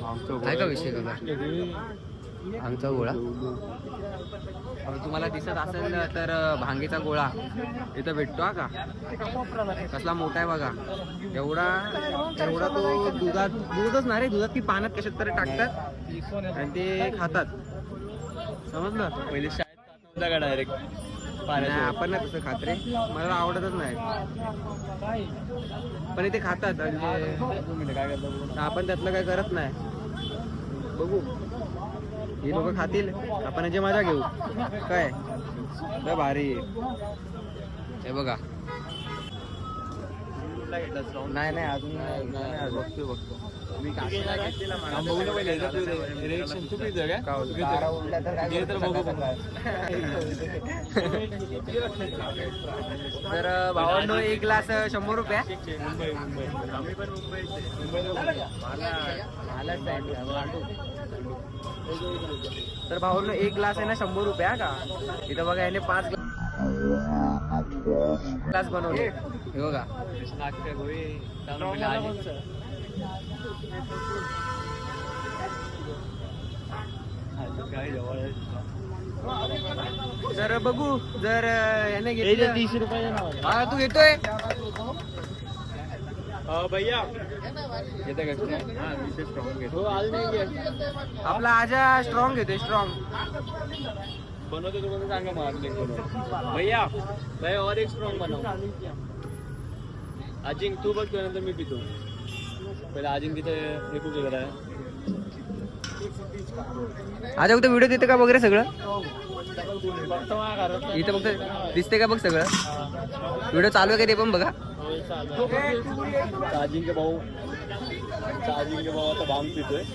काय का विषय का भांगचा गोळा तुम्हाला दिसत असेल तर भांगेचा गोळा इथं भेटतो हा का. कसला मोठा आहे बघा. एवढा एवढा तो दूधच नाही रे, दुधात की पाण्यात कशात तरी टाकतात आणि ते खातात. समजलं. पहिले शाळेत खात नव्हता का डायरेक्ट नाही आपण नाही तसं खात रे, मला आवडतच नाही. पण इथे खातात म्हणजे काय करतो आपण त्यातलं काय करत नाही. बघू ही लोक खातील, आपण याची मजा घेऊ. काय लय भारी हे बघा. नाही नाही अजून बघतो मी तर भावांनो एक ग्लास 100 रुपये. तर भावांनो एक ग्लास आहे ना 100 रुपये का. इथं बघा याने 5 ग्लास बनवले. हे बघा जर बघू जर याने घेतलं 30 रुपये. हा तू घेतोय भैया येते का स्ट्रॉंग घेतो. आपला आजा स्ट्रॉंग घेतोय. स्ट्रॉंग बनवतो तुम्हाला सांगा मला भैया भैया और एक स्ट्रॉंग बनव. अजिंक तू बघतो नंतर मी पितो. पहिले अजिंक तिथं हे खूप जगत आहे. आजा फक्त व्हिडिओ देते का वगैरे सगळं इथं फक्त दिसते का बघ सगळं. व्हिडिओ चालू आहे का ते पण बघा. चार्जिंग के भाऊ आता भांग पितोय.